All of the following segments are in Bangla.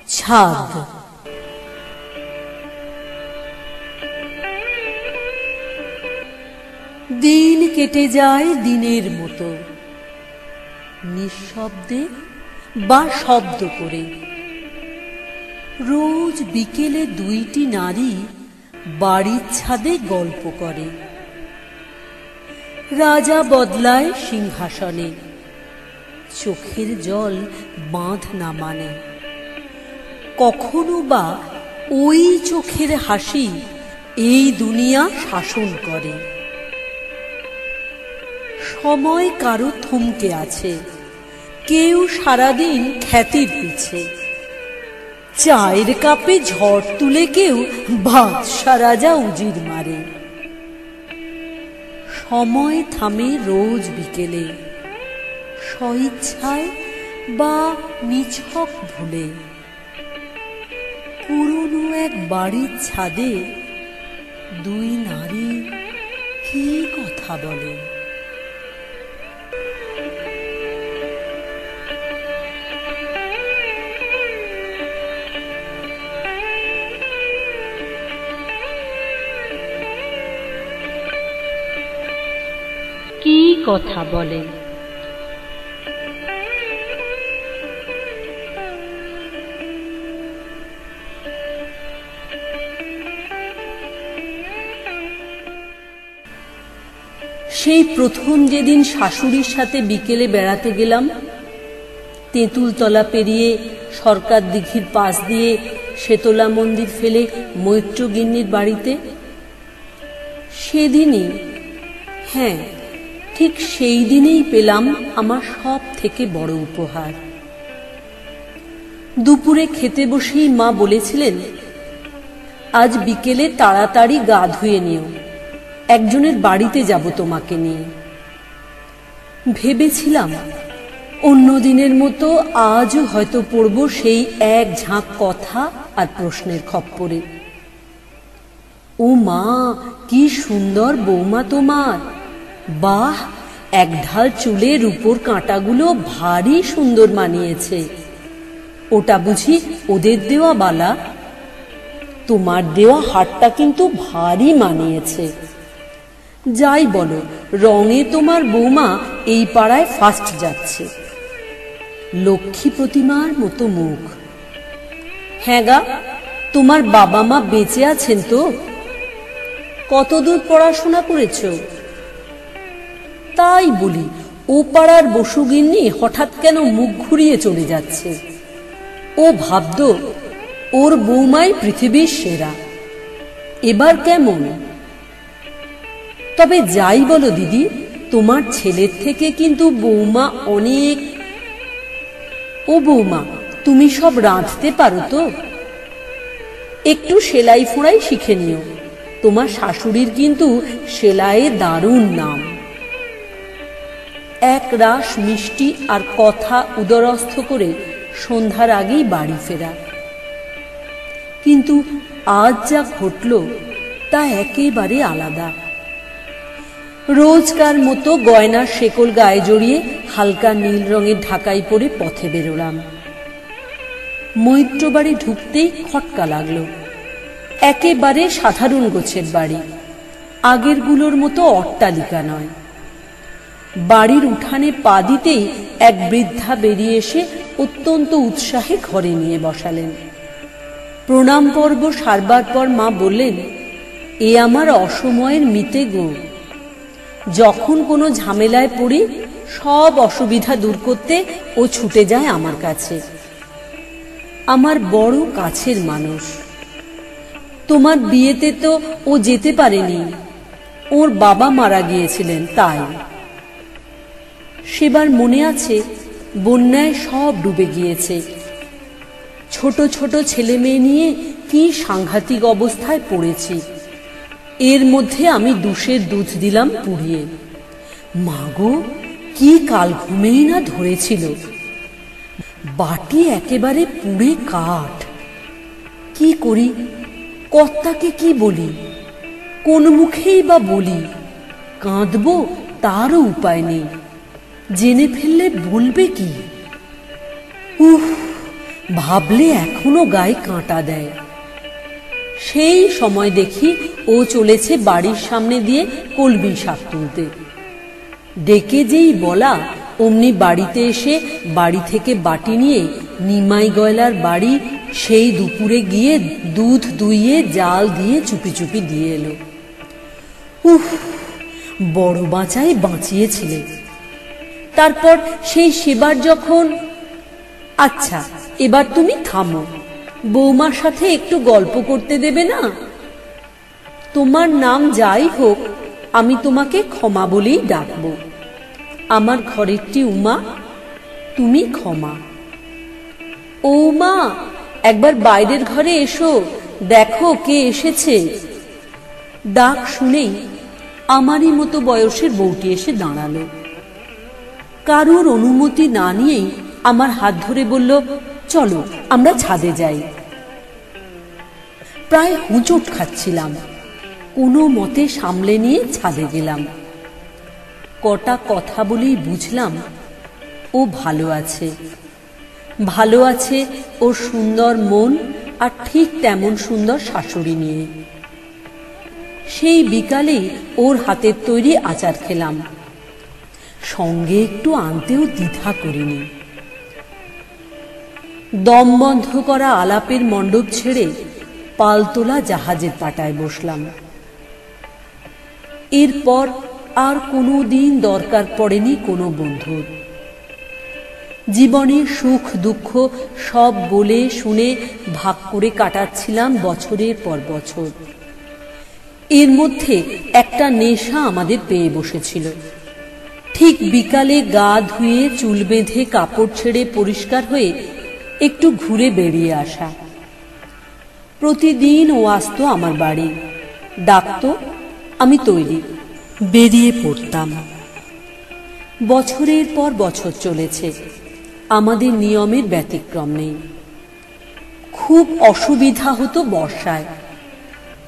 ছাদ। দিন কেটে যায় দিনের মতো, নিঃশব্দে বা শব্দ করে। রোজ বিকেলে দুইটি নারী বাড়ির ছাদে গল্প করে। রাজা বদলায় সিংহাসনে, চোখের জল বাঁধ না মানে। কখনো বা ওই চোখের হাসি এই দুনিয়া শাসন করে। সময় কারো থমকে আছে, কেউ সারাদিন খ্যাতির পিছে। চায়ের কাপে ঝড় তুলে কেউ বাদশা রাজা উজির মারে। সময় থামে রোজ বিকেলে, স্বইচ্ছায় বা নিছক ভুলে। পুরনো এক বাড়ির ছাদে দুই নারী কি কথা বলে। কি কথা বলে? সেই প্রথম যেদিন শাশুড়ির সাথে বিকেলে বেড়াতে গেলাম, তেঁতুলতলা পেরিয়ে সরকার দিঘির পাশ দিয়ে শেতলা মন্দির ফেলে মৈত্র গিন্নির বাড়িতে, সেদিনই, হ্যাঁ ঠিক সেই দিনেই পেলাম আমার সব থেকে বড় উপহার। দুপুরে খেতে বসেই মা বলেছিলেন, আজ বিকেলে তাড়াতাড়ি গা ধুয়ে নিও, একজনের বাড়িতে যাব তোমাকে নিয়ে। ভেবেছিলাম অন্য দিনের মতো আজও হয়তো পড়ব সেই এক ঝাঁক কথা আর প্রশ্নের খপ্পরে। ও মা, কি সুন্দর বৌমা তোমার! বাহ, এক ঢাল চুলের উপর কাঁটাগুলো ভারী সুন্দর মানিয়েছে। ওটা বুঝি ওদের দেওয়া বালা? তোমার দেওয়া হারটা কিন্তু ভারী মানিয়েছে। যাই বলো, রঙে তোমার বৌমা এই পাড়ায় ফার্স্ট যাচ্ছে। লক্ষ্মী প্রতিমার মতো মুখ। হ্যাঁ গা, তোমার বাবা মা বেঁচে আছেন তো? কতদূর পড়াশোনা করেছ? তাই বলি, ও পাড়ার বসুগিন্নি হঠাৎ কেন মুখ ঘুরিয়ে চলে যাচ্ছে? ও ভাবত ওর বৌমাই পৃথিবীর সেরা। এবার কেমন? তবে যাই বলো দিদি, তোমার ছেলের থেকে কিন্তু বৌমা অনেক। ও বৌমা, তুমি সব রাঁধতে পারো তো? একটু সেলাই ফোড়াই শিখে নিও, তোমার শাশুড়ির কিন্তু সেলাইয়ে দারুণ নাম। এক রাশ মিষ্টি আর কথা উদরস্থ করে সন্ধ্যার আগেই বাড়ি ফেরা। কিন্তু আজ যা ঘটল তা একেবারে আলাদা। রোজকার মতো গয়নার শেকল গায়ে জড়িয়ে হালকা নীল রঙের ঢাকাই পরে পথে বেরোলাম। মৈত্র বাড়ি ঢুকতেই খটকা লাগলো। একেবারে সাধারণ গোছের বাড়ি, আগেরগুলোর মতো অট্টালিকা নয়। বাড়ির উঠানে পা দিতেই এক বৃদ্ধা বেরিয়ে এসে অত্যন্ত উৎসাহে ঘরে নিয়ে বসালেন। প্রণাম পর্ব সারবার পর মা বললেন, এ আমার অসময়ের মিতে গো। যখন কোনো ঝামেলায় পড়ি সব অসুবিধা দূর করতে ও ছুটে যায় আমার কাছে। আমার বড় কাছের মানুষ। তোমার বিয়েতে তো ও যেতে পারেনি, ওর বাবা মারা গিয়েছিলেন তাই। সেবার মনে আছে, বন্যায় সব ডুবে গিয়েছে। ছোট ছোট ছেলে মেয়ে নিয়ে কি সাংঘাতিক অবস্থায় পড়েছি। এর মধ্যে আমি দুশের দুধ দিলাম পুড়িয়ে। মাগো, কি কাল ঘুমেই না ধরেছিল। বাটি একেবারে পুড়ে কাঠ। কি করি, কর্তাকে কি বলি? কোন মুখেই বা বলি? কাঁদবো তারও উপায় নেই। জেনে ফেললে বলবে কি? উফ, ভাবলে এখনো গায়ে কাঁটা দেয়। সেই সময় দেখি ও চলেছে বাড়ির সামনে দিয়ে কলমি শাক তুলতে। ডেকে যেই বলা, অমনি বাড়িতে এসে বাড়ি থেকে বাটি নিয়ে নিমাই গয়লার বাড়ি সেই দুপুরে গিয়ে দুধ দুইয়ে জাল দিয়ে চুপি চুপি দিয়ে এলো। উফ, বড় বাঁচাই বাঁচিয়েছিলে। তারপর সেই সেবার যখন, আচ্ছা এবার তুমি থামো, বৌমার সাথে একটু গল্প করতে দেবে না? তোমার নাম যাই হোক, আমি তোমাকে ক্ষমা বলেই ডাকবো। আমার ঘরেরটি উমা, তুমি ক্ষমা। ও মা, একবার বাইরের ঘরে এসো, দেখো কে এসেছে। ডাক শুনেই আমারই মতো বয়সের বউটি এসে দাঁড়ালো। কারোর অনুমতি না নিয়েই আমার হাত ধরে বলল, চলো আমরা ছাদে যাই। প্রায় হুঁচট খাচ্ছিলাম, কোনো মতে সামলে নিয়ে ছাদে গেলাম। কটা কথা বলেই বুঝলাম ও ভালো আছে। ভালো আছে ওর সুন্দর মন আর ঠিক তেমন সুন্দর শাশুড়ি নিয়ে। সেই বিকালেই ওর হাতের তৈরি আচার খেলাম, সঙ্গে একটু আনতেও দ্বিধা করিনি। দম বন্ধ করা আলাপের মণ্ডপ ছেড়ে পালতোলা জাহাজের পাটায় বসলাম। এরপর আর কোনো দিন দরকার পড়েনি কোনো বন্ধুর। জীবনের সুখ দুঃখ সব বলে শুনে ভাগ করে কাটাচ্ছিলাম বছরের পর বছর। এর মধ্যে একটা নেশা আমাদের পেয়ে বসেছিল। ঠিক বিকালে গা ধুয়ে চুল বেঁধে কাপড় ছেড়ে পরিষ্কার হয়ে একটু ঘুরে বেরিয়ে আসা। প্রতিদিন ও আসতো আমার বাড়ি, ডাকতো, আমি তৈরি, বেরিয়ে পড়তাম। বছরের পর বছর চলেছে, আমাদের নিয়মের ব্যতিক্রম নেই। খুব অসুবিধা হতো বর্ষায়।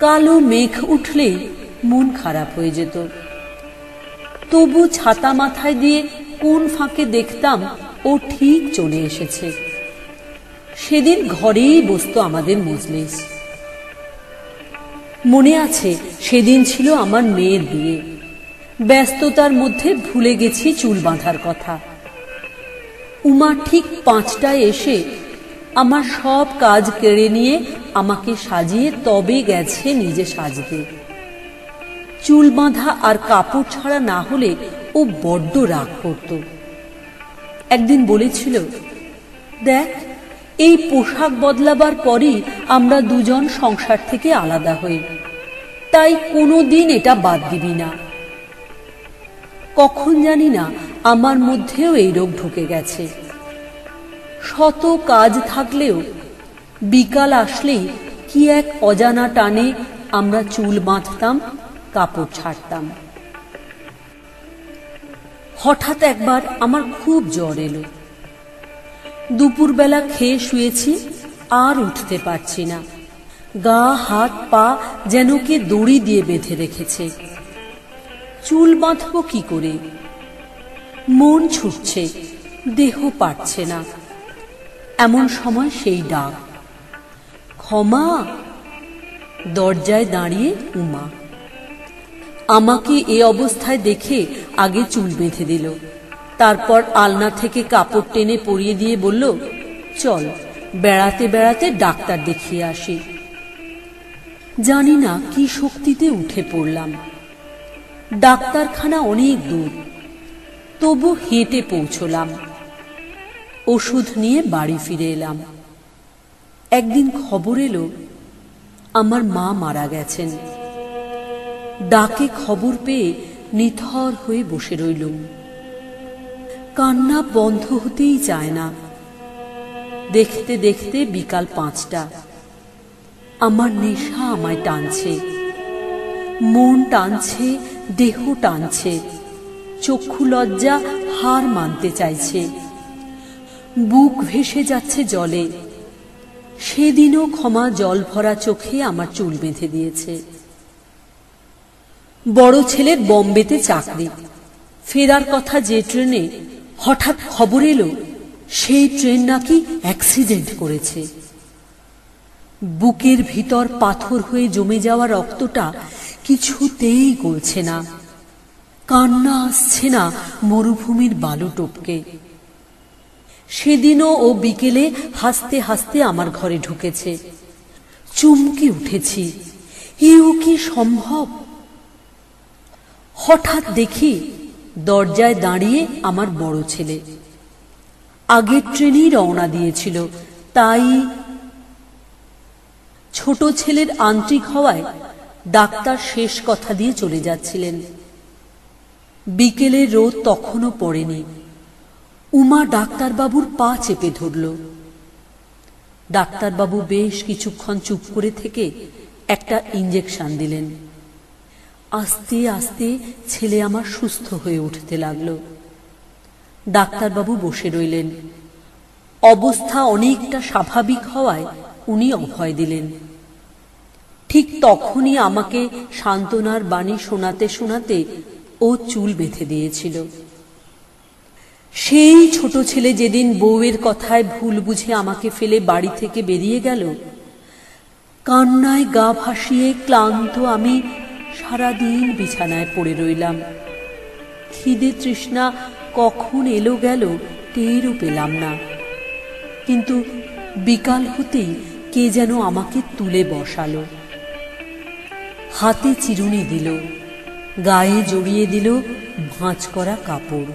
কালো মেঘ উঠলেই মন খারাপ হয়ে যেত। তবু ছাতা মাথায় দিয়ে কোন ফাঁকে দেখতাম ও ঠিক চলে এসেছে। সেদিন ঘরেই বসতো আমাদের মজলিস। মনে আছে, সেদিন ছিল আমার মেয়ের বিয়ে। ব্যস্ততার মধ্যে ভুলে গেছি চুল বাঁধার কথা। উমা ঠিক 5টায় এসে আমার সব কাজ কেড়ে নিয়ে আমাকে সাজিয়ে তবে গেছে নিজে সাজতে। চুল বাঁধা আর কাপড় ছাড়া না হলে ও বড্ড রাগ করত। একদিন বলেছিল, দেখ, এই পোশাক বদলাবার পরই আমরা দুজন সংসার থেকে আলাদা হই, তাই কোনোদিন এটা বাদ দিবি না। কখন জানি না আমার মধ্যেও এই রোগ ঢুকে গেছে। শত কাজ থাকলেও বিকাল আসলেই কি এক অজানা টানে আমরা চুল বাঁধতাম, কাপড় ছাড়তাম। হঠাৎ একবার আমার খুব জ্বর এলো। দুপুরবেলা খেয়ে শুয়েছি, আর উঠতে পারছি না। গা হাত পা যেন কে দড়ি দিয়ে বেঁধে রেখেছে। চুল বাঁধব কি করে? মন ছুটছে, দেহ পারছে না। এমন সময় সেই ডাক, ক্ষমা। দরজায় দাঁড়িয়ে উমা। আমাকে এ অবস্থায় দেখে আগে চুল বেঁধে দিল, তারপর আলনা থেকে কাপড় টেনে পরিয়ে দিয়ে বলল, চল বেড়াতে বেড়াতে ডাক্তার দেখিয়ে আসি। জানি না কি শক্তিতে উঠে পড়লাম। ডাক্তারখানা অনেক দূর, তবু হেঁটে পৌঁছলাম। ওষুধ নিয়ে বাড়ি ফিরে এলাম। একদিন খবর এলো আমার মা মারা গেছেন। ডাকে খবর পেয়ে নিথর হয়ে বসে রইলুম। কান্না বন্ধ হতেই চায় না। দেখতে দেখতে বিকাল 5টা। আমার নেশা আমায় টানছে, মন টানছে, দেহ টানছে, চক্ষু লজ্জা হার মানতে চাইছে, বুক ভেসে যাচ্ছে জলে। সেদিনও ক্ষমা জল ভরা চোখে আমার চুল বেঁধে দিয়েছে। বড় ছেলের বম্বেতে চাকরি, ফেরার কথা যে ট্রেনে, হঠাৎ খবর এলো সেই ট্রেন নাকি অ্যাক্সিডেন্ট করেছে। বুকের ভিতর পাথর হয়ে জমে যাওয়া রক্তটা কিছুতেই গলছে না, কান্না আসছে না মরুভূমির বালু টপকে। সেদিনও ও বিকেলে হাসতে হাসতে আমার ঘরে ঢুকেছে। চমকে উঠেছি, এও কি সম্ভব? হঠাৎ দেখি দরজায় দাঁড়িয়ে আমার বড় ছেলে। আগের ট্রেনেই রওনা দিয়েছিল, তাই ছোট ছেলের আন্তরিক হওয়ায় ডাক্তার শেষ কথা দিয়ে চলে যাচ্ছিলেন। বিকেলের রোদ তখনও পড়েনি। উমা ডাক্তারবাবুর পা চেপে ধরল। ডাক্তারবাবু বেশ কিছুক্ষণ চুপ করে থেকে একটা ইঞ্জেকশন দিলেন। আস্তে আস্তে ছেলে আমার সুস্থ হয়ে উঠতে লাগল। ডাক্তারবাবু বসে রইলেন। অবস্থা অনেকটা স্বাভাবিক হওয়ায় উনি অভয় দিলেন। ঠিক তখনই আমাকে সান্ত্বনার বাণী শোনাতে শোনাতে ও চুল বেঁধে দিয়েছিল। সেই ছোট ছেলে যেদিন বউয়ের কথায় ভুল বুঝে আমাকে ফেলে বাড়ি থেকে বেরিয়ে গেল, কান্নায় গা ভাসিয়ে ক্লান্ত আমি সারাদিন বিছানায় পড়ে রইলাম। খিদে তৃষ্ণা কখন এলো গেল টেরও পেলাম না। কিন্তু বিকাল হতেই কে যেন আমাকে তুলে বসালো, হাতে চিরুনি দিল, গায়ে জড়িয়ে দিল ভাঁজ করা কাপড়।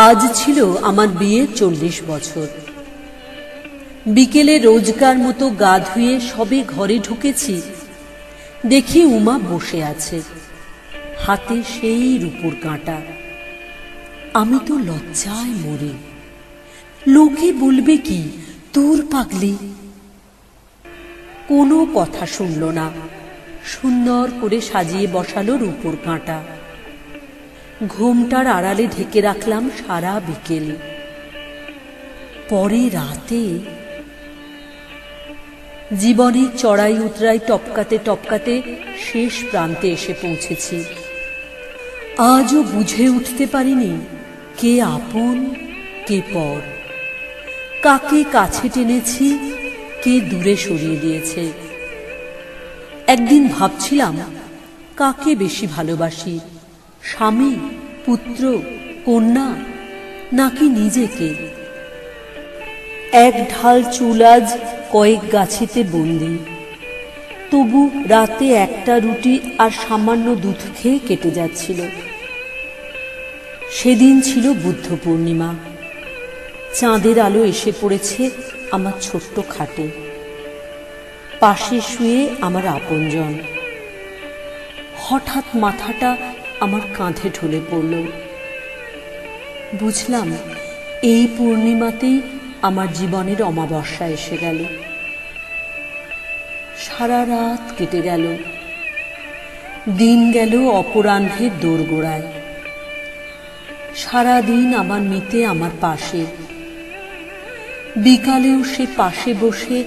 আজ ছিল আমার বিয়ের 40 বছর। বিকেলে রোজকার মতো গা ধুয়ে সবে ঘরে ঢুকেছি, দেখি উমা বসে আছে, হাতে সেই রূপোর কাঁটা। আমি তো লজ্জায় মরি। লোকে বলবে কি, তোর পাগলি। কোনো কথা শুনল না, সুন্দর করে সাজিয়ে বসালো রূপোর কাঁটা। ঘোমটার আড়ালে ঢেকে রাখলাম সারা বিকেল। পরে রাতে জীবনের চড়াই উতরাই টপকাতে টপকাতে শেষ প্রান্তে এসে পৌঁছেছি। আজও বুঝে উঠতে পারিনি কে আপন কে পর, কাকে কাছে টেনেছি কে দূরে সরিয়ে দিয়েছে। একদিন ভাবছিলাম কাকে বেশি ভালোবাসি, স্বামী, পুত্র, কন্যা নাকি নিজেকে। এক ঢাল চুল আজ কয়েক গাছিতে বন্দি, তবু রাতে একটা রুটি আর সামান্য দুধ খেয়ে কেটে যাচ্ছিল। সেদিন ছিল বুদ্ধ পূর্ণিমা। চাঁদের আলো এসে পড়েছে আমার ছোট্ট খাটে। পাশে শুয়ে আমার আপনজন। হঠাৎ মাথাটা আমার কাঁধে ঢলে পড়ল। বুঝলাম এই পূর্ণিমাতেই আমার জীবনের অমাবস্যা এসে গেল। সারা রাত কেটে গেল, দিন গেল অপরাহ্নের দোরগোড়ায়। সারাদিন আমার মিতে আমার পাশে। বিকালেও সে পাশে বসে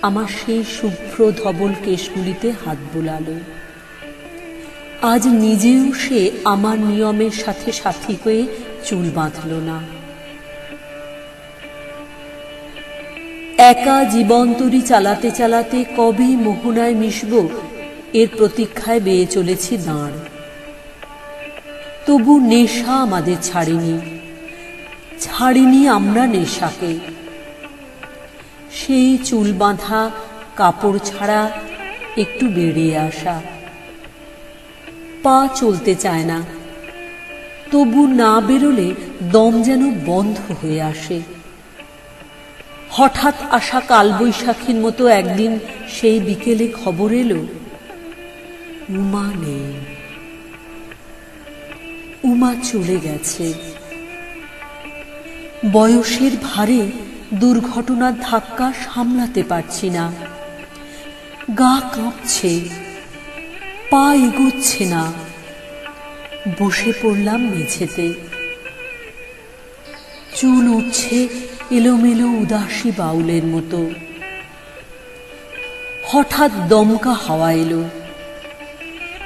আমার সেই শুভ্র ধবল কেশগুলিতে হাত বুলালো। আজ নিজেও সে আমার নিয়মের সাথে সাথী হয়ে চুল বাঁধল না। একা জীবনতরী চালাতে চালাতে কবে মোহনায় মিশব এর প্রতীক্ষায় বেয়ে চলেছি দাঁড়। তবু নেশা আমাদের ছাড়িনি আমরা নেশাকে। সেই চুল বাঁধা, কাপড় ছাড়া, একটু বেরিয়ে আসা। পা চলতে চায় না, তবু না বেরোলে দম যেন বন্ধ হয়ে আসে। হঠাৎ আসা কালবৈশাখীর মতো একদিন সেই বিকেলে খবর এলো উমা নেই। উমা চলে গেছে। বয়সের ভারে দুর্ঘটনার ধাক্কা সামলাতে পারছি না। গা কাঁপছে, পা এগোচ্ছে না। বসে পড়লাম মেঝেতে। চুল উঠছে এলোমেলো উদাসী বাউলের মতো। হঠাৎ দমকা হাওয়া এলো।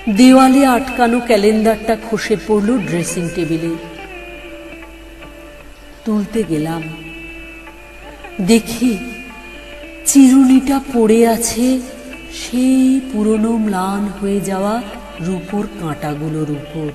দেওয়ালে আটকানো ক্যালেন্ডারটা খসে পড়ল ড্রেসিং টেবিলে। তুলতে গেলাম, দেখি চিরুনিটা পড়ে আছে সেই পুরনো ম্লান হয়ে যাওয়া রূপোর কাঁটাগুলোর উপর।